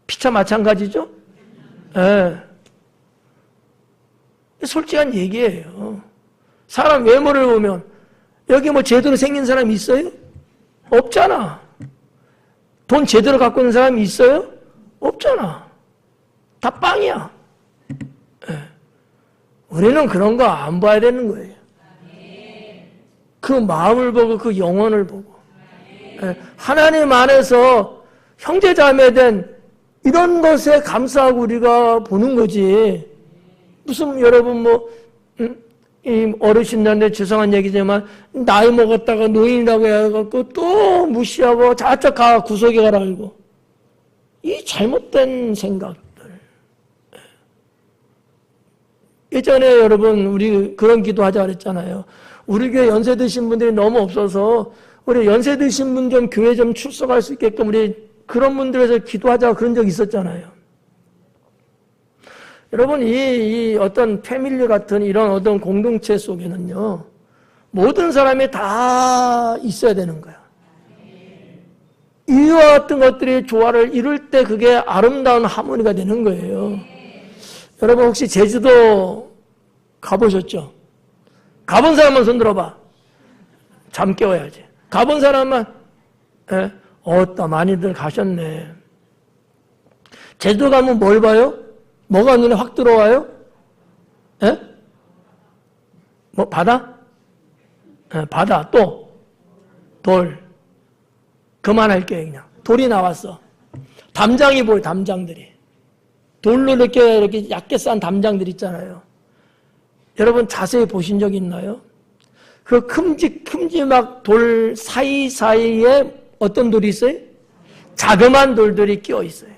S1: 피차 마찬가지죠? 에. 솔직한 얘기예요. 사람 외모를 보면 여기 뭐 제대로 생긴 사람이 있어요? 없잖아. 돈 제대로 갖고 있는 사람이 있어요? 없잖아. 다 빵이야. 예. 우리는 그런 거 안 봐야 되는 거예요. 그 마음을 보고 그 영혼을 보고. 예. 하나님 안에서 형제자매된 이런 것에 감사하고 우리가 보는 거지. 무슨 여러분 이 어르신들한테 죄송한 얘기지만 나이 먹었다가 노인이라고 해갖고 또 무시하고 자짝 구석에 가라 이거. 이 잘못된 생각들. 예전에 여러분 우리 그런 기도하자 그랬잖아요. 우리 교회 연세 드신 분들이 너무 없어서 우리 연세 드신 분 좀 교회 좀 출석할 수 있게끔 우리 그런 분들에서 기도하자 그런 적 있었잖아요. 여러분, 이 어떤 패밀리 같은 이런 어떤 공동체 속에는요, 모든 사람이 다 있어야 되는 거야. 이와 같은 것들이 조화를 이룰 때 그게 아름다운 하모니가 되는 거예요. 여러분, 혹시 제주도 가보셨죠? 가본 사람만 손 들어봐. 잠 깨워야지. 가본 사람만, 예? 많이들 가셨네. 제주도 가면 뭘 봐요? 뭐가 눈에 확 들어와요? 예? 뭐, 바다? 예, 바다, 또, 돌. 그만할게요, 그냥. 돌이 나왔어. 담장이 보여, 담장들이. 돌로 이렇게 얇게 싼 담장들 있잖아요. 여러분 자세히 보신 적 있나요? 그 큼직큼직막 돌 사이사이에 어떤 돌이 있어요? 자그마한 돌들이 끼어 있어요.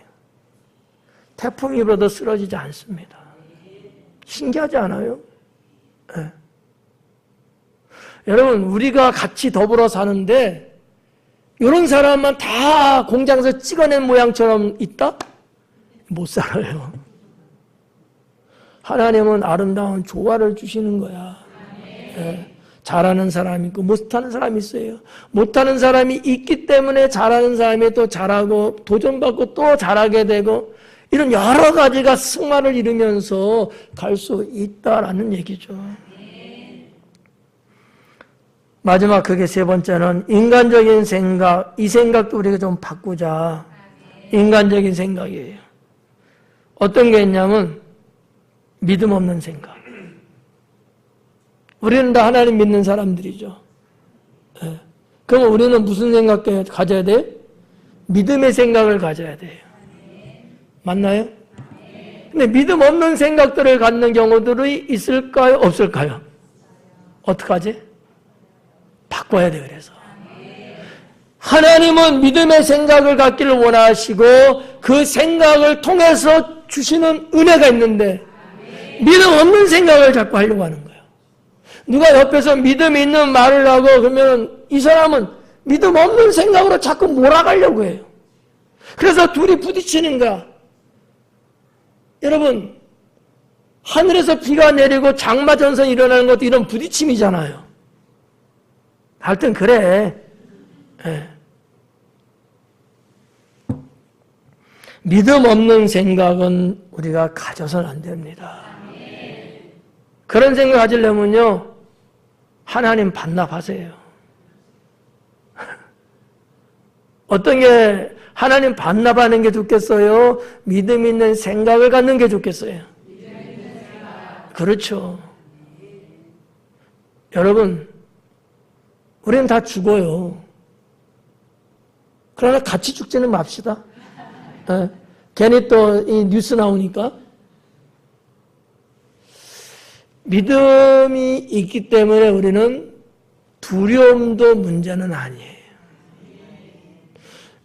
S1: 태풍이 불어도 쓰러지지 않습니다. 신기하지 않아요? 네. 여러분 우리가 같이 더불어 사는데 이런 사람만 다 공장에서 찍어낸 모양처럼 있다? 못 살아요. 하나님은 아름다운 조화를 주시는 거야. 네. 잘하는 사람이 있고 못하는 사람이 있어요. 못하는 사람이 있기 때문에 잘하는 사람이 또 잘하고 도전받고 또 잘하게 되고 이런 여러 가지가 승화를 이루면서 갈 수 있다라는 얘기죠. 마지막 그게 세 번째는 인간적인 생각. 이 생각도 우리가 좀 바꾸자. 인간적인 생각이에요. 어떤 게 있냐면 믿음 없는 생각. 우리는 다 하나님 믿는 사람들이죠. 네. 그럼 우리는 무슨 생각 가져야 돼요? 믿음의 생각을 가져야 돼요. 맞나요? 근데 믿음 없는 생각들을 갖는 경우들이 있을까요? 없을까요? 어떡하지? 바꿔야 돼, 그래서. 하나님은 믿음의 생각을 갖기를 원하시고 그 생각을 통해서 주시는 은혜가 있는데 믿음 없는 생각을 자꾸 하려고 하는 거예요. 누가 옆에서 믿음 있는 말을 하고 그러면 이 사람은 믿음 없는 생각으로 자꾸 몰아가려고 해요. 그래서 둘이 부딪히는 거야. 여러분, 하늘에서 비가 내리고 장마전선이 일어나는 것도 이런 부딪힘이잖아요. 하여튼 그래. 네. 믿음 없는 생각은 우리가 가져서는 안 됩니다. 그런 생각 가지려면요, 하나님 반납하세요. 어떤 게 하나님 반납하는 게 좋겠어요? 믿음 있는 생각을 갖는 게 좋겠어요? 그렇죠. 여러분, 우리는 다 죽어요. 그러나 같이 죽지는 맙시다. 네. 괜히 또 이 뉴스 나오니까. 믿음이 있기 때문에 우리는 두려움도 문제는 아니에요.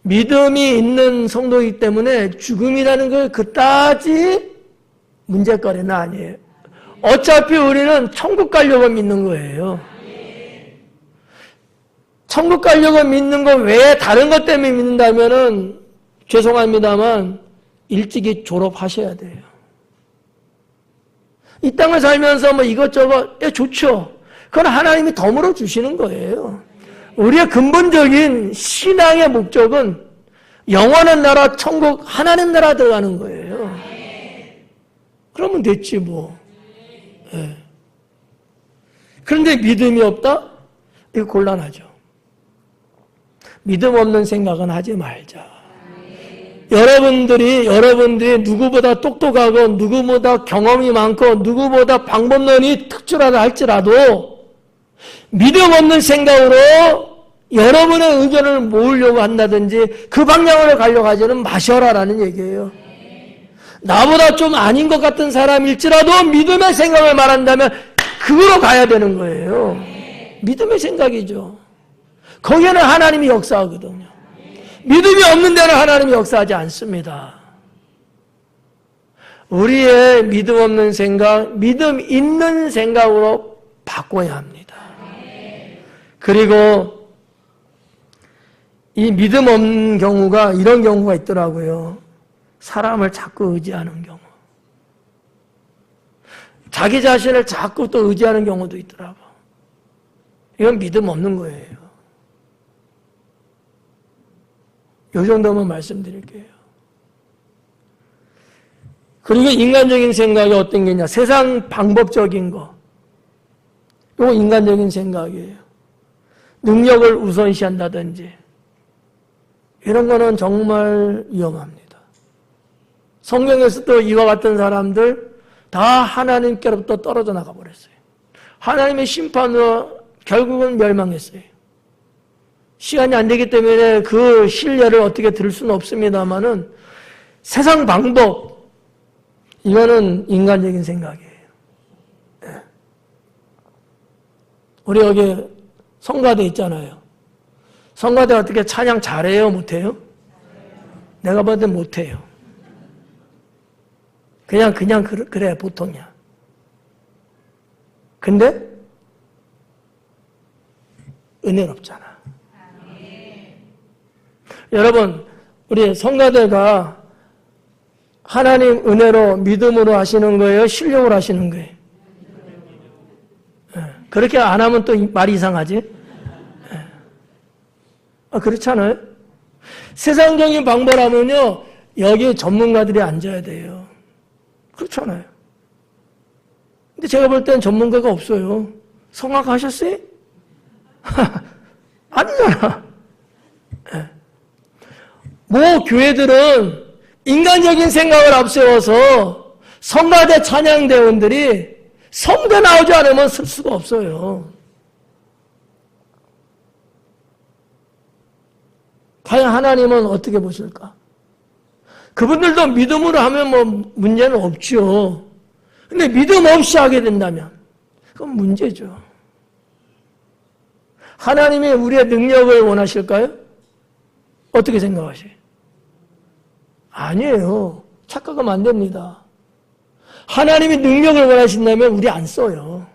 S1: 믿음이 있는 성도이기 때문에 죽음이라는 걸 그다지 문제거리는 아니에요. 어차피 우리는 천국 가려고 믿는 거예요. 천국 가려고 믿는 거 외에 다른 것 때문에 믿는다면은 죄송합니다만 일찍이 졸업하셔야 돼요. 이 땅을 살면서 뭐 이것저것 좋죠. 그건 하나님이 덤으로 주시는 거예요. 우리의 근본적인 신앙의 목적은 영원한 나라, 천국, 하나님 나라 들어가는 거예요. 그러면 됐지 뭐. 네. 그런데 믿음이 없다? 이거 곤란하죠. 믿음 없는 생각은 하지 말자. 여러분들이 누구보다 똑똑하고 누구보다 경험이 많고 누구보다 방법론이 특출하다 할지라도 믿음 없는 생각으로 여러분의 의견을 모으려고 한다든지 그 방향으로 가려고 하지는 마셔라라는 얘기예요. 나보다 좀 아닌 것 같은 사람일지라도 믿음의 생각을 말한다면 그거로 가야 되는 거예요. 믿음의 생각이죠. 거기에는 하나님이 역사하거든요. 믿음이 없는 데는 하나님이 역사하지 않습니다. 우리의 믿음 없는 생각, 믿음 있는 생각으로 바꿔야 합니다. 그리고 이 믿음 없는 경우가 이런 경우가 있더라고요. 사람을 자꾸 의지하는 경우. 자기 자신을 자꾸 또 의지하는 경우도 있더라고. 이건 믿음 없는 거예요. 이 정도만 말씀드릴게요. 그리고 인간적인 생각이 어떤 게냐. 세상 방법적인 거. 이거 인간적인 생각이에요. 능력을 우선시한다든지. 이런 거는 정말 위험합니다. 성경에서도 이와 같은 사람들 다 하나님께로부터 떨어져 나가 버렸어요. 하나님의 심판으로 결국은 멸망했어요. 시간이 안 되기 때문에 그 신뢰를 어떻게 들을 수는 없습니다만은 세상 방법, 이거는 인간적인 생각이에요. 우리 여기 성가대 있잖아요. 성가대 어떻게 찬양 잘해요? 못해요? 내가 봐도 못해요. 그냥 그래 보통이야. 근데 은혜롭잖아. 여러분, 우리 성가대가 하나님 은혜로 믿음으로 하시는 거예요? 실력으로 하시는 거예요? 그렇게 안 하면 또 말이 이상하지? 그렇잖아요? 세상적인 방법하면요, 여기 전문가들이 앉아야 돼요. 그렇잖아요. 근데 제가 볼 땐 전문가가 없어요. 성악하셨어요? 아니잖아. 뭐 교회들은 인간적인 생각을 앞세워서 성가대 찬양대원들이 성대 나오지 않으면 쓸 수가 없어요. 과연 하나님은 어떻게 보실까? 그분들도 믿음으로 하면 뭐 문제는 없죠. 근데 믿음 없이 하게 된다면 그건 문제죠. 하나님이 우리의 능력을 원하실까요? 어떻게 생각하세요? 아니에요. 착각하면 안 됩니다. 하나님이 능력을 원하신다면 우리 안 써요.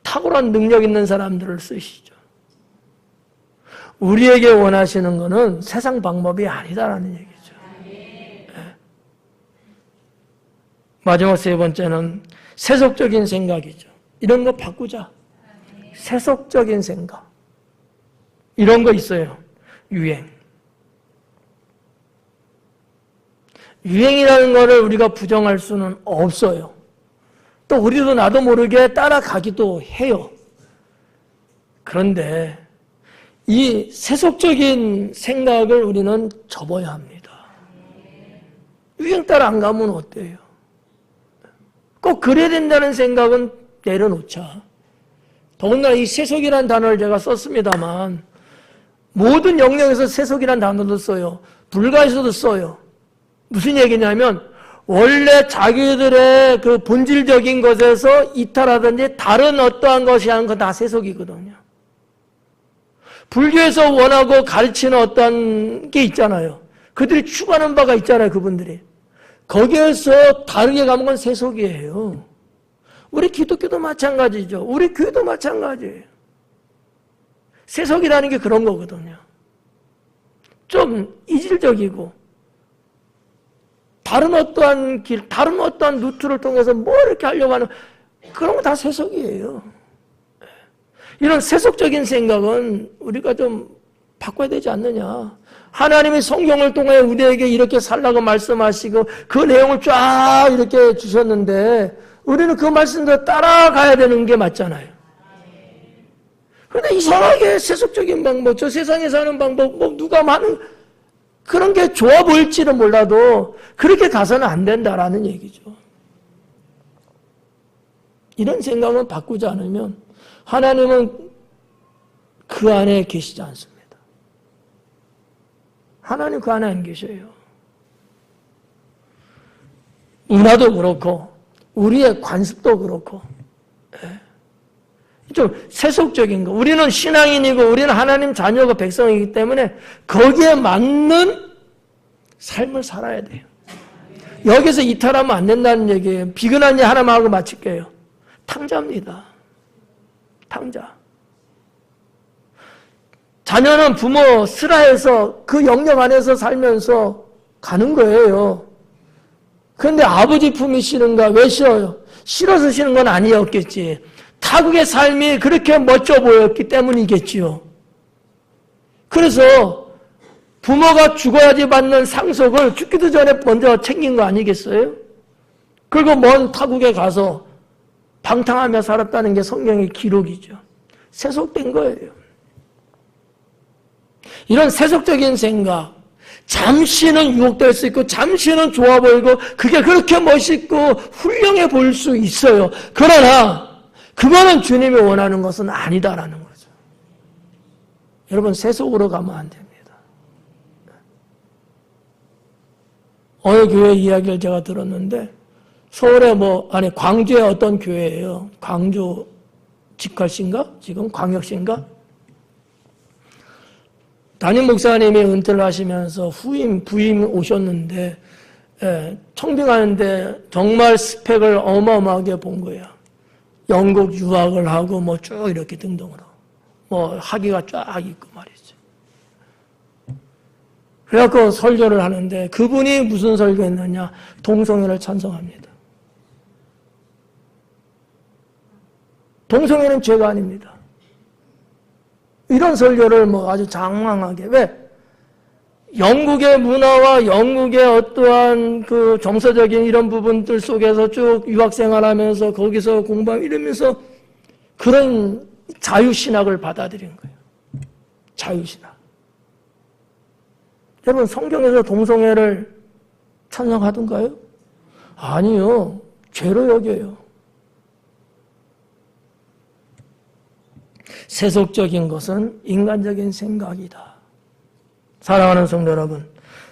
S1: 탁월한 능력 있는 사람들을 쓰시죠. 우리에게 원하시는 것은 세상 방법이 아니다라는 얘기죠. 네. 마지막 세 번째는 세속적인 생각이죠. 이런 거 바꾸자. 세속적인 생각. 이런 거 있어요. 유행. 유행이라는 거를 우리가 부정할 수는 없어요. 또 우리도 나도 모르게 따라가기도 해요. 그런데 이 세속적인 생각을 우리는 접어야 합니다. 유행 따라 안 가면 어때요? 꼭 그래야 된다는 생각은 내려놓자. 더군다나 이 세속이라는 단어를 제가 썼습니다만 모든 영역에서 세속이라는 단어도 써요. 불가에서도 써요. 무슨 얘기냐면 원래 자기들의 그 본질적인 것에서 이탈하든지 다른 어떠한 것이 하는 건 다 세속이거든요. 불교에서 원하고 가르치는 어떤 게 있잖아요. 그들이 추구하는 바가 있잖아요. 그분들이. 거기에서 다르게 가면 건 세속이에요. 우리 기독교도 마찬가지죠. 우리 교회도 마찬가지예요. 세속이라는 게 그런 거거든요. 좀 이질적이고 다른 어떠한 길, 다른 어떠한 루트를 통해서 뭐 이렇게 하려고 하는 그런 거 다 세속이에요. 이런 세속적인 생각은 우리가 좀 바꿔야 되지 않느냐. 하나님이 성경을 통해 우리에게 이렇게 살라고 말씀하시고 그 내용을 쫙 이렇게 주셨는데 우리는 그 말씀대로 따라가야 되는 게 맞잖아요. 그런데 이상하게 세속적인 방법, 저 세상에 사는 방법, 뭐 누가 많은 그런 게 좋아 보일지는 몰라도 그렇게 가서는 안 된다라는 얘기죠. 이런 생각을 바꾸지 않으면 하나님은 그 안에 계시지 않습니다. 하나님 그 안에 안 계셔요. 문화도 그렇고 우리의 관습도 그렇고 좀 세속적인 거. 우리는 신앙인이고 우리는 하나님 자녀가 백성이기 때문에 거기에 맞는 삶을 살아야 돼요. 여기서 이탈하면 안 된다는 얘기예요. 비근한 일 하나만 하고 마칠게요. 탕자입니다. 탕자. 자녀는 부모 슬하에서 그 영역 안에서 살면서 가는 거예요. 그런데 아버지 품이 싫은가? 왜 싫어요? 싫어서 싫은 건 아니었겠지. 타국의 삶이 그렇게 멋져 보였기 때문이겠지요. 그래서 부모가 죽어야지 받는 상속을 죽기도 전에 먼저 챙긴 거 아니겠어요? 그리고 먼 타국에 가서 방탕하며 살았다는 게 성경의 기록이죠. 세속된 거예요. 이런 세속적인 생각, 잠시는 유혹될 수 있고 잠시는 좋아 보이고 그게 그렇게 멋있고 훌륭해 보일 수 있어요. 그러나 그거는 주님이 원하는 것은 아니다라는 거죠. 여러분 세속으로 가면 안 됩니다. 어느 교회 이야기를 제가 들었는데 서울에 광주의 어떤 교회예요. 광주 직할시인가? 지금 광역시인가? 담임 목사님이 은퇴를 하시면서 부임 오셨는데 청빙하는데 정말 스펙을 어마어마하게 본 거예요. 영국 유학을 하고 쭉 이렇게 등등으로 학위가 쫙 있고 말이죠. 그래갖고 설교를 하는데 그분이 무슨 설교했느냐? 동성애를 찬성합니다. 동성애는 죄가 아닙니다. 이런 설교를 아주 장황하게. 왜? 영국의 문화와 영국의 어떠한 그 정서적인 이런 부분들 속에서 쭉 유학생활 하면서 거기서 공부하고 이러면서 그런 자유신학을 받아들인 거예요. 자유신학. 여러분, 성경에서 동성애를 찬성하던가요? 아니요. 죄로 여겨요. 세속적인 것은 인간적인 생각이다. 사랑하는 성도 여러분,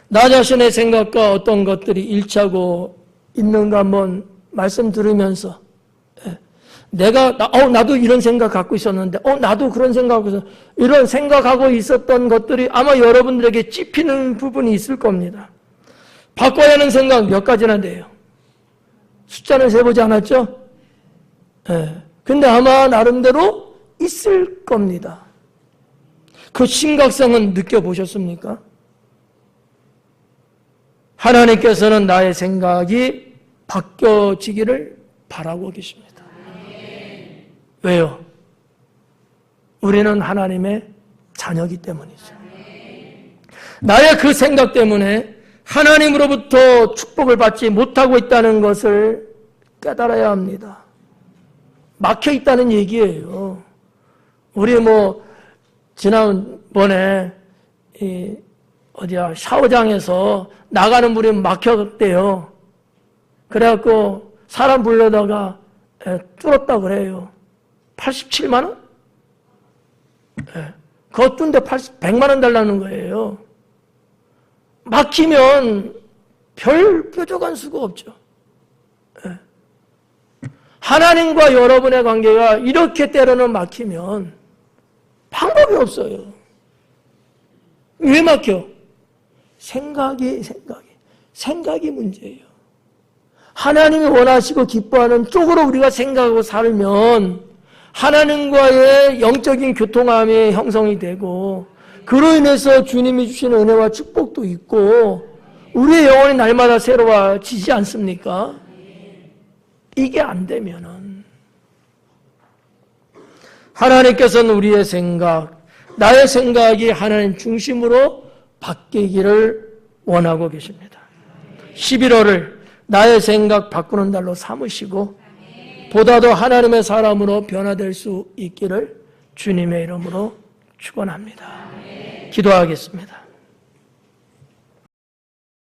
S1: 나 자신의 생각과 어떤 것들이 일치하고 있는가 한번 말씀 들으면서 나도 이런 생각 갖고 있었는데 나도 그런 생각하고 있었는데 이런 생각하고 있었던 것들이 아마 여러분들에게 찝히는 부분이 있을 겁니다. 바꿔야 하는 생각 몇 가지나 돼요. 숫자는 세보지 않았죠? 근데 아마 나름대로 있을 겁니다. 그 심각성은 느껴보셨습니까? 하나님께서는 나의 생각이 바뀌어지기를 바라고 계십니다. 왜요? 우리는 하나님의 자녀이기 때문이죠. 나의 그 생각 때문에 하나님으로부터 축복을 받지 못하고 있다는 것을 깨달아야 합니다. 막혀 있다는 얘기예요. 우리 지난번에 샤워장에서 나가는 물이 막혔대요. 그래갖고 사람 불러다가 뚫었다 그래요. 87만 원? 그거 뚫는데 100만 원 달라는 거예요. 막히면 별 뾰족한 수가 없죠. 하나님과 여러분의 관계가 이렇게 때로는 막히면 방법이 없어요. 왜 막혀? 생각이 문제예요. 하나님이 원하시고 기뻐하는 쪽으로 우리가 생각하고 살면 하나님과의 영적인 교통함이 형성이 되고 그로 인해서 주님이 주시는 은혜와 축복도 있고 우리의 영혼이 날마다 새로워지지 않습니까? 이게 안 되면은 하나님께서는 우리의 생각, 나의 생각이 하나님 중심으로 바뀌기를 원하고 계십니다. 11월을 나의 생각 바꾸는 달로 삼으시고 보다도 하나님의 사람으로 변화될 수 있기를 주님의 이름으로 축원합니다. 기도하겠습니다.